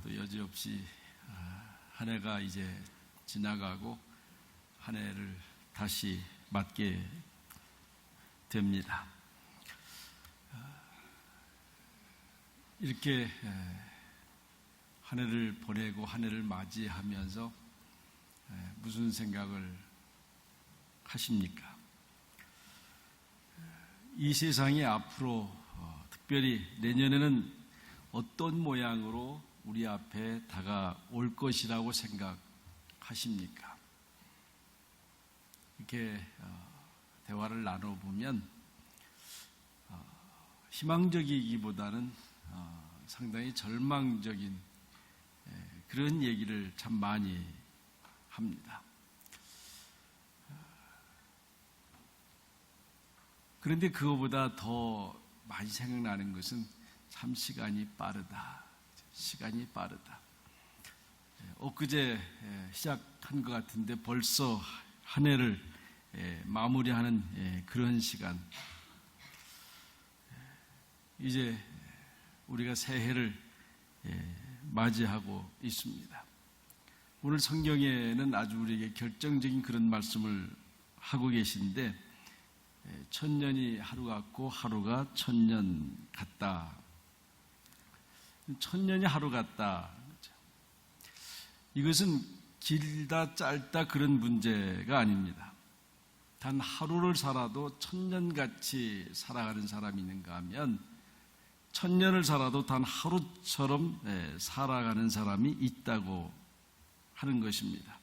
또 여지없이 한 해가 이제 지나가고 한 해를 다시 맞게 됩니다. 이렇게 한 해를 보내고 한 해를 맞이하면서 무슨 생각을 하십니까? 이 세상이 앞으로 특별히 내년에는 어떤 모양으로 우리 앞에 다가올 것이라고 생각하십니까? 이렇게 대화를 나눠보면 희망적이기보다는 상당히 절망적인 그런 얘기를 참 많이 합니다. 그런데 그거보다 더 많이 생각나는 것은 참 시간이 빠르다. 시간이 빠르다. 엊그제 시작한 것 같은데 벌써 한 해를 마무리하는 그런 시간. 이제 우리가 새해를 맞이하고 있습니다. 오늘 성경에는 아주 우리에게 결정적인 그런 말씀을 하고 계신데 천년이 하루 같고 하루가 천년 같다. 천년이 하루 같다. 이것은 길다 짧다 그런 문제가 아닙니다. 단 하루를 살아도 천년같이 살아가는 사람이 있는가 하면 천년을 살아도 단 하루처럼 살아가는 사람이 있다고 하는 것입니다.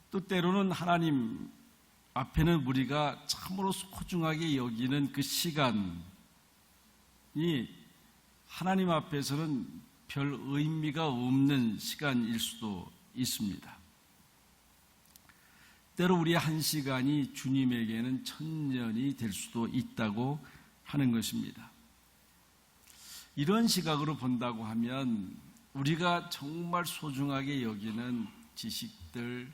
또 때로는 하나님 앞에는 우리가 참으로 소중하게 여기는 그 시간이 하나님 앞에서는 별 의미가 없는 시간일 수도 있습니다. 때로 우리의 한 시간이 주님에게는 천년이 될 수도 있다고 하는 것입니다. 이런 시각으로 본다고 하면 우리가 정말 소중하게 여기는 지식들,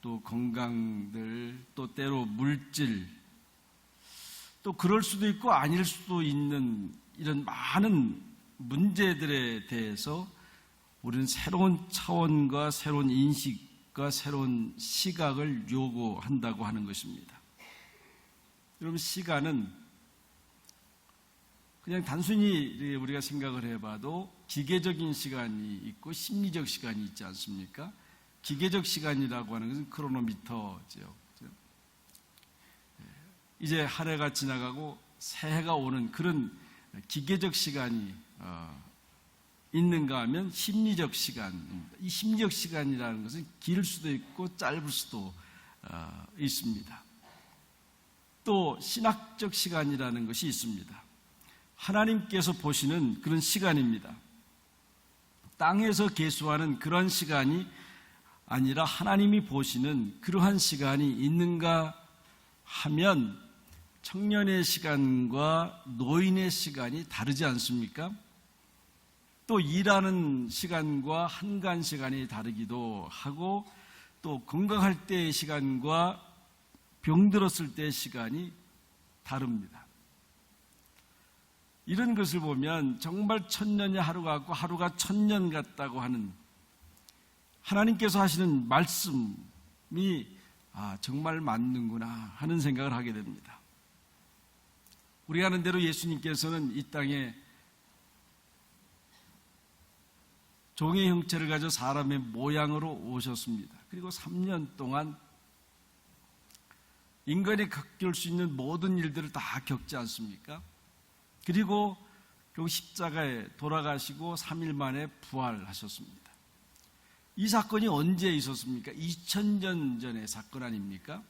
또 건강들, 또 때로 물질, 또 그럴 수도 있고 아닐 수도 있는 이런 많은 문제들에 대해서 우리는 새로운 차원과 새로운 인식과 새로운 시각을 요구한다고 하는 것입니다. 여러분, 시간은 그냥 단순히 우리가 생각을 해봐도 기계적인 시간이 있고 심리적 시간이 있지 않습니까? 기계적 시간이라고 하는 것은 크로노미터죠. 이제 한 해가 지나가고 새해가 오는 그런 기계적 시간이 있는가 하면 심리적 시간입니다. 이 심리적 시간이라는 것은 길 수도 있고 짧을 수도 있습니다. 또 신학적 시간이라는 것이 있습니다. 하나님께서 보시는 그런 시간입니다. 땅에서 계수하는 그런 시간이 아니라 하나님이 보시는 그러한 시간이 있는가 하면 청년의 시간과 노인의 시간이 다르지 않습니까? 또 일하는 시간과 한간 시간이 다르기도 하고 또 건강할 때의 시간과 병들었을 때의 시간이 다릅니다. 이런 것을 보면 정말 천년이 하루 같고 하루가 천년 같다고 하는 하나님께서 하시는 말씀이 정말 맞는구나 하는 생각을 하게 됩니다. 우리가 아는 대로 예수님께서는 이 땅에 종의 형체를 가져 사람의 모양으로 오셨습니다. 그리고 3년 동안 인간이 겪을 수 있는 모든 일들을 다 겪지 않습니까? 그리고 결국 십자가에 돌아가시고 3일 만에 부활하셨습니다. 이 사건이 언제 있었습니까? 2000년 전의 사건 아닙니까?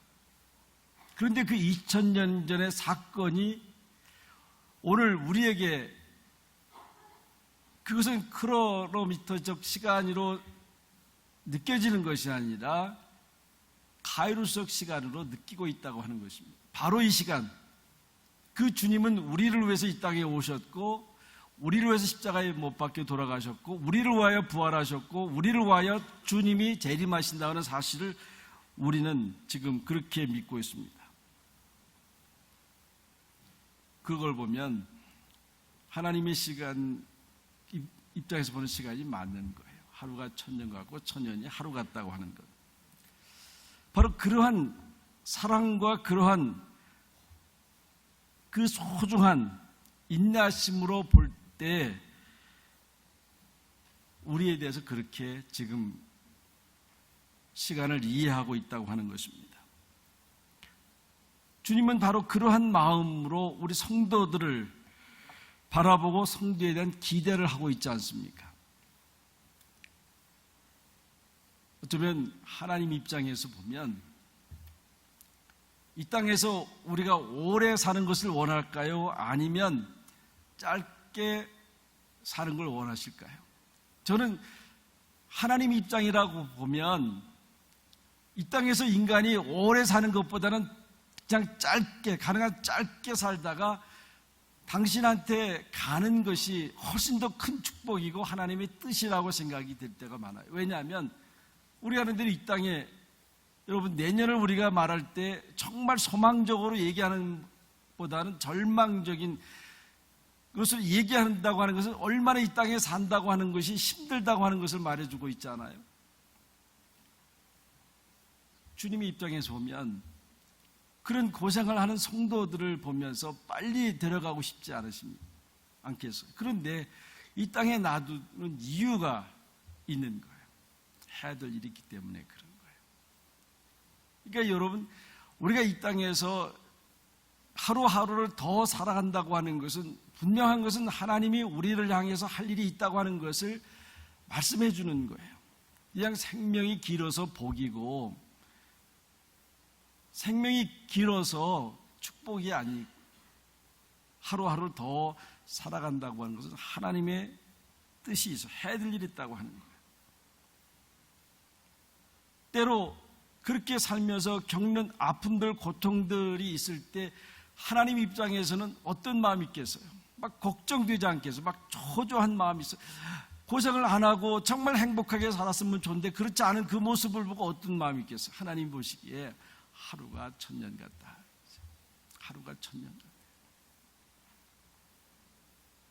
그런데 그 2000년 전의 사건이 오늘 우리에게 그것은 크로노미터적 시간으로 느껴지는 것이 아니라 카이로스적 시간으로 느끼고 있다고 하는 것입니다. 바로 이 시간, 그 주님은 우리를 위해서 이 땅에 오셨고 우리를 위해서 십자가에 못 박혀 돌아가셨고 우리를 위하여 부활하셨고 우리를 위하여 주님이 재림하신다는 사실을 우리는 지금 그렇게 믿고 있습니다. 그걸 보면 하나님의 시간, 입장에서 보는 시간이 맞는 거예요. 하루가 천년 같고 천년이 하루 같다고 하는 것. 바로 그러한 사랑과 그러한 그 소중한 인내심으로 볼 때 우리에 대해서 그렇게 지금 시간을 이해하고 있다고 하는 것입니다. 주님은 바로 그러한 마음으로 우리 성도들을 바라보고 성도에 대한 기대를 하고 있지 않습니까? 어쩌면 하나님 입장에서 보면 이 땅에서 우리가 오래 사는 것을 원할까요? 아니면 짧게 사는 걸 원하실까요? 저는 하나님 입장이라고 보면 이 땅에서 인간이 오래 사는 것보다는 그냥 짧게, 가능한 짧게 살다가 당신한테 가는 것이 훨씬 더 큰 축복이고 하나님의 뜻이라고 생각이 될 때가 많아요. 왜냐하면 우리가 하는 대로 이 땅에 여러분 내년을 우리가 말할 때 정말 소망적으로 얘기하는 보다는 절망적인 그것을 얘기한다고 하는 것은 얼마나 이 땅에 산다고 하는 것이 힘들다고 하는 것을 말해주고 있잖아요. 주님의 입장에서 보면 그런 고생을 하는 성도들을 보면서 빨리 데려가고 싶지 않겠어요. 그런데 이 땅에 놔두는 이유가 있는 거예요. 해야 될 일이 있기 때문에 그런 거예요. 그러니까 여러분, 우리가 이 땅에서 하루하루를 더 살아간다고 하는 것은 분명한 것은 하나님이 우리를 향해서 할 일이 있다고 하는 것을 말씀해 주는 거예요. 그냥 생명이 길어서 복이고 생명이 길어서 축복이 아니고 하루하루 더 살아간다고 하는 것은 하나님의 뜻이 있어 해야 될 일이 있다고 하는 거예요. 때로 그렇게 살면서 겪는 아픔들, 고통들이 있을 때 하나님 입장에서는 어떤 마음이 있겠어요? 막 걱정되지 않겠어요? 막 초조한 마음이 있어요. 고생을 안 하고 정말 행복하게 살았으면 좋은데 그렇지 않은 그 모습을 보고 어떤 마음이 있겠어요? 하나님 보시기에 하루가 천년 같다. 하루가 천년 같다.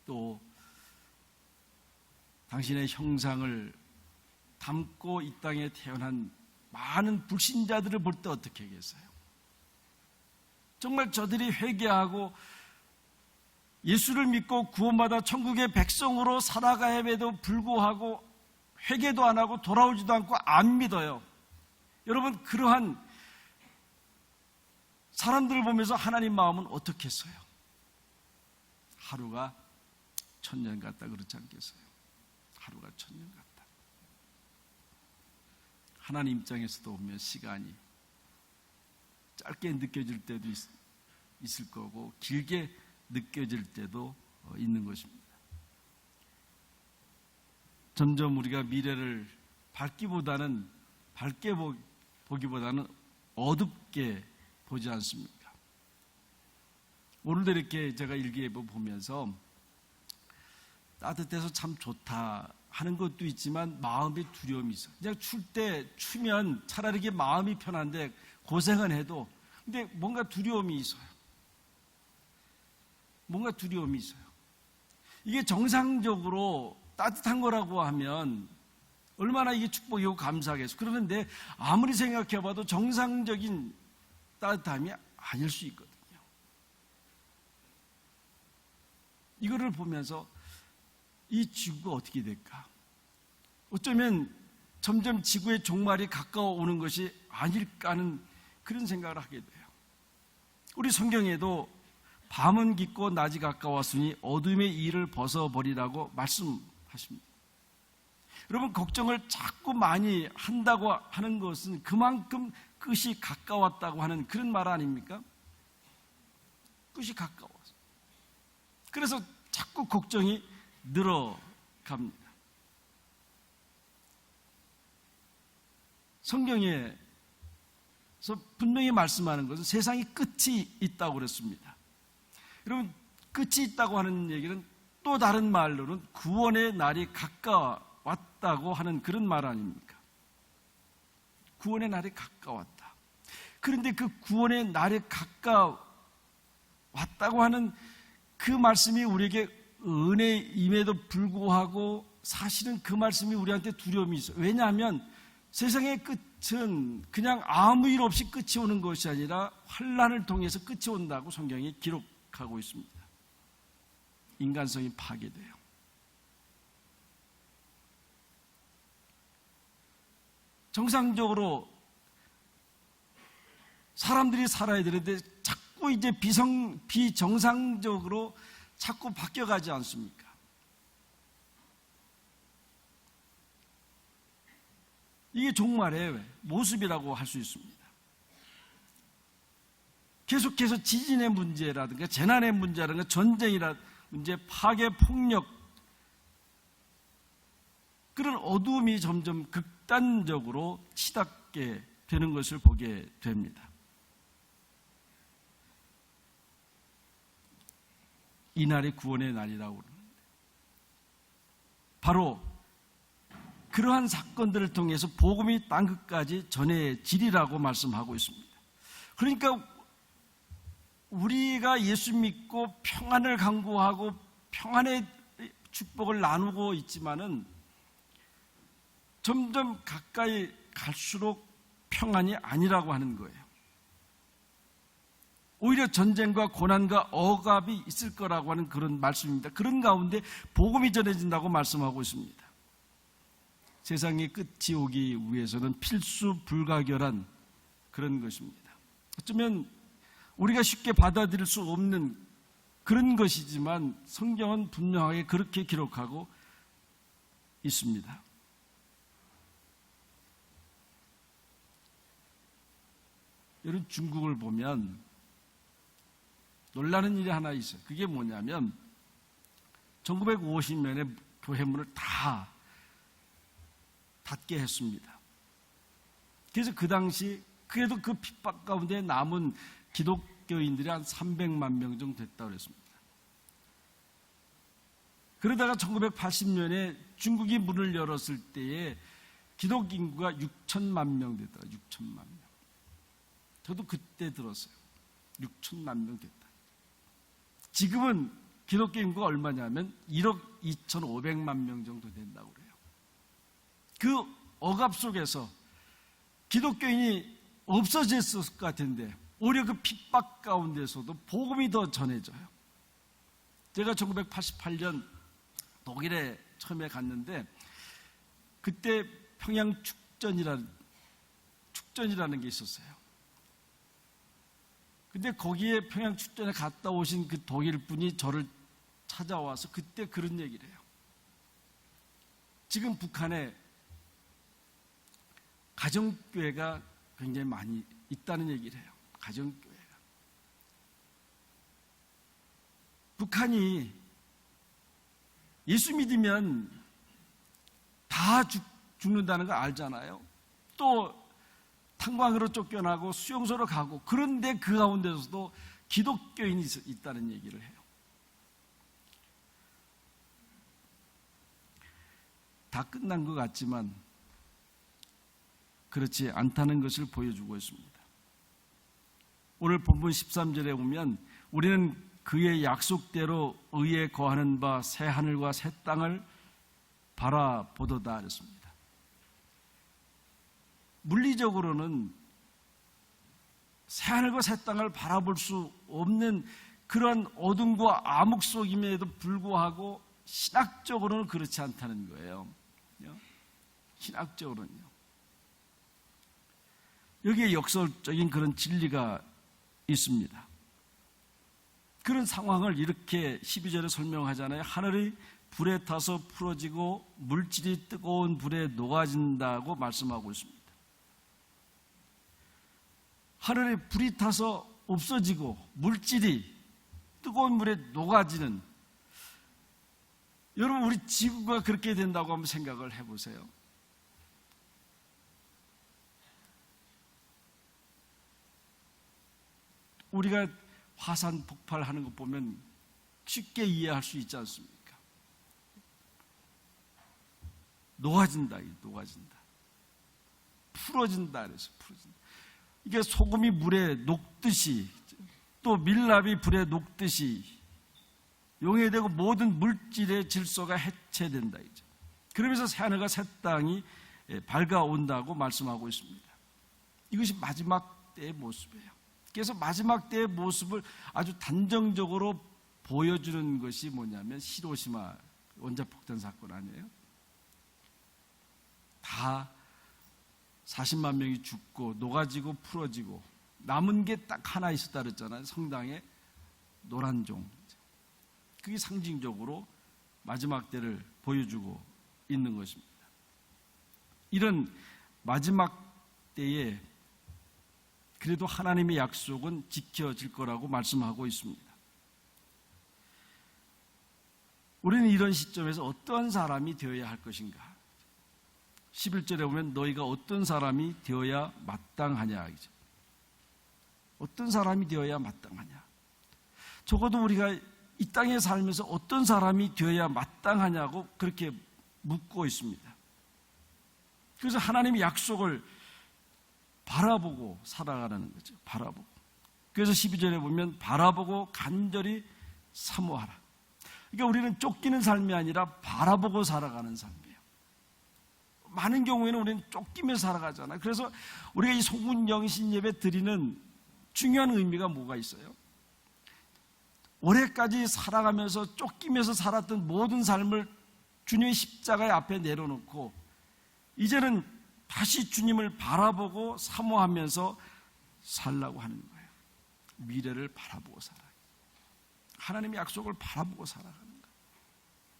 또 당신의 형상을 담고 이 땅에 태어난 많은 불신자들을 볼 때 어떻게 하겠어요? 정말 저들이 회개하고 예수를 믿고 구원받아 천국의 백성으로 살아가야에도 불구하고 회개도 안 하고 돌아오지도 않고 안 믿어요. 여러분, 그러한 사람들을 보면서 하나님 마음은 어떻겠어요? 하루가 천년 같다 그렇지 않겠어요? 하루가 천년 같다. 하나님 입장에서도 보면 시간이 짧게 느껴질 때도 있을 거고 길게 느껴질 때도 있는 것입니다. 점점 우리가 미래를 밝게 보기보다는 어둡게 보지 않습니까? 오늘도 이렇게 제가 일기예보 보면서 따뜻해서 참 좋다 하는 것도 있지만 마음의 두려움이 있어요. 그냥 추면 차라리 이게 마음이 편한데 고생은 해도 근데 뭔가 두려움이 있어요. 이게 정상적으로 따뜻한 거라고 하면 얼마나 이게 축복이고 감사하겠어요. 그러는데 아무리 생각해봐도 정상적인 따뜻함이 아닐 수 있거든요. 이거를 보면서 이 지구가 어떻게 될까? 어쩌면 점점 지구의 종말이 가까워 오는 것이 아닐까 하는 그런 생각을 하게 돼요. 우리 성경에도 밤은 깊고 낮이 가까웠으니 어둠의 일을 벗어버리라고 말씀하십니다. 여러분, 걱정을 자꾸 많이 한다고 하는 것은 그만큼 끝이 가까웠다고 하는 그런 말 아닙니까? 끝이 가까워서. 그래서 자꾸 걱정이 늘어갑니다. 성경에서 분명히 말씀하는 것은 세상이 끝이 있다고 그랬습니다. 여러분, 끝이 있다고 하는 얘기는 또 다른 말로는 구원의 날이 가까웠다고 하는 그런 말 아닙니까? 구원의 날이 가까웠다. 그런데 그 구원의 날이 가까웠다고 하는 그 말씀이 우리에게 은혜임에도 불구하고 사실은 그 말씀이 우리한테 두려움이 있어요. 왜냐하면 세상의 끝은 그냥 아무 일 없이 끝이 오는 것이 아니라 환난을 통해서 끝이 온다고 성경이 기록하고 있습니다. 인간성이 파괴돼요. 정상적으로 사람들이 살아야 되는데 자꾸 이제 비정상적으로 자꾸 바뀌어가지 않습니까? 이게 종말의 모습이라고 할 수 있습니다. 계속해서 지진의 문제라든가 재난의 문제라든가 전쟁이라 문제, 파괴, 폭력, 그런 어두움이 점점 극단적으로 치닫게 되는 것을 보게 됩니다. 이날이 구원의 날이라고 그러는데 바로 그러한 사건들을 통해서 복음이 땅끝까지 전해지리라고 말씀하고 있습니다. 그러니까 우리가 예수 믿고 평안을 강구하고 평안의 축복을 나누고 있지만은 점점 가까이 갈수록 평안이 아니라고 하는 거예요. 오히려 전쟁과 고난과 억압이 있을 거라고 하는 그런 말씀입니다. 그런 가운데 복음이 전해진다고 말씀하고 있습니다. 세상의 끝이 오기 위해서는 필수 불가결한 그런 것입니다. 어쩌면 우리가 쉽게 받아들일 수 없는 그런 것이지만 성경은 분명하게 그렇게 기록하고 있습니다. 여러분, 중국을 보면 놀라는 일이 하나 있어요. 그게 뭐냐면 1950년에 교회 문을 다 닫게 했습니다. 그래서 그 당시 그래도 그 핍박 가운데 남은 기독교인들이 한 300만 명 정도 됐다고 그랬습니다. 그러다가 1980년에 중국이 문을 열었을 때에 기독 인구가 6천만 명 됐다. 6천만 명. 저도 그때 들었어요. 6천만 명 됐다. 지금은 기독교 인구가 얼마냐면 1억 2,500만 명 정도 된다고 그래요. 그 억압 속에서 기독교인이 없어졌을 것 같은데 오히려 그 핍박 가운데서도 복음이 더 전해져요. 제가 1988년 독일에 처음에 갔는데 그때 평양 축전이라는 게 있었어요. 근데 거기에 평양 축전에 갔다 오신 그 독일 분이 저를 찾아와서 그때 그런 얘기를 해요. 지금 북한에 가정교회가 굉장히 많이 있다는 얘기를 해요. 가정교회가. 북한이 예수 믿으면 다 죽는다는 거 알잖아요. 또 탄광으로 쫓겨나고 수용소로 가고, 그런데 그 가운데서도 기독교인이 있다는 얘기를 해요. 다 끝난 것 같지만 그렇지 않다는 것을 보여주고 있습니다. 오늘 본문 13절에 보면 우리는 그의 약속대로 의에 거하는 바 새 하늘과 새 땅을 바라보도다 그랬습니다. 물리적으로는 새 하늘과 새 땅을 바라볼 수 없는 그런 어둠과 암흑 속임에도 불구하고 신학적으로는 그렇지 않다는 거예요. 신학적으로는요. 여기에 역설적인 그런 진리가 있습니다. 그런 상황을 이렇게 12절에 설명하잖아요. 하늘이 불에 타서 풀어지고 물질이 뜨거운 불에 녹아진다고 말씀하고 있습니다. 하늘에 불이 타서 없어지고 물질이 뜨거운 물에 녹아지는, 여러분 우리 지구가 그렇게 된다고 한번 생각을 해보세요. 우리가 화산 폭발하는 거 보면 쉽게 이해할 수 있지 않습니까? 녹아진다, 녹아진다. 풀어진다 그래서 풀어진다. 이게 소금이 물에 녹듯이 또 밀랍이 불에 녹듯이 용해되고 모든 물질의 질서가 해체된다 이죠. 그러면서 새하늘과 새 땅이 밝아온다고 말씀하고 있습니다. 이것이 마지막 때의 모습이에요. 그래서 마지막 때의 모습을 아주 단정적으로 보여주는 것이 뭐냐면 히로시마 원자폭탄 사건 아니에요? 다 40만 명이 죽고 녹아지고 풀어지고 남은 게 딱 하나 있었다 그랬잖아요. 성당에 노란 종. 그게 상징적으로 마지막 때를 보여주고 있는 것입니다. 이런 마지막 때에 그래도 하나님의 약속은 지켜질 거라고 말씀하고 있습니다. 우리는 이런 시점에서 어떤 사람이 되어야 할 것인가? 11절에 보면 너희가 어떤 사람이 되어야 마땅하냐. 어떤 사람이 되어야 마땅하냐. 적어도 우리가 이 땅에 살면서 어떤 사람이 되어야 마땅하냐고 그렇게 묻고 있습니다. 그래서 하나님의 약속을 바라보고 살아가라는 거죠. 바라보고. 그래서 12절에 보면 바라보고 간절히 사모하라. 그러니까 우리는 쫓기는 삶이 아니라 바라보고 살아가는 삶이에요. 많은 경우에는 우리는 쫓기며 살아가잖아요. 그래서 우리가 이 소문영신 예배 드리는 중요한 의미가 뭐가 있어요? 올해까지 살아가면서 쫓기면서 살았던 모든 삶을 주님의 십자가의 앞에 내려놓고 이제는 다시 주님을 바라보고 사모하면서 살라고 하는 거예요. 미래를 바라보고 살아요. 하나님의 약속을 바라보고 살아가는 거예요.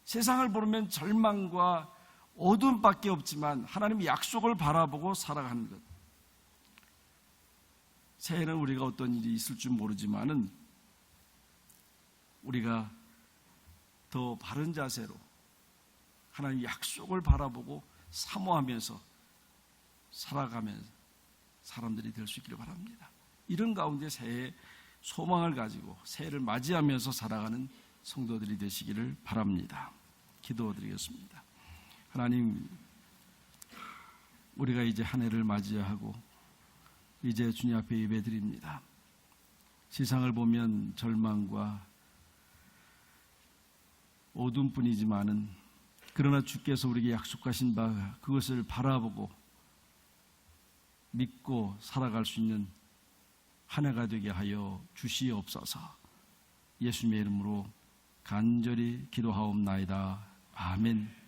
세상을 보면 절망과 어둠밖에 없지만 하나님의 약속을 바라보고 살아가는 것. 새해는 우리가 어떤 일이 있을 줄 모르지만은 우리가 더 바른 자세로 하나님의 약속을 바라보고 사모하면서 살아가면서 사람들이 될 수 있기를 바랍니다. 이런 가운데 새해 소망을 가지고 새해를 맞이하면서 살아가는 성도들이 되시기를 바랍니다. 기도드리겠습니다. 하나님, 우리가 이제 한 해를 맞이하고 이제 주님 앞에 예배드립니다. 세상을 보면 절망과 어둠뿐이지만은 그러나 주께서 우리에게 약속하신 바 그것을 바라보고 믿고 살아갈 수 있는 한 해가 되게 하여 주시옵소서. 예수님의 이름으로 간절히 기도하옵나이다. 아멘.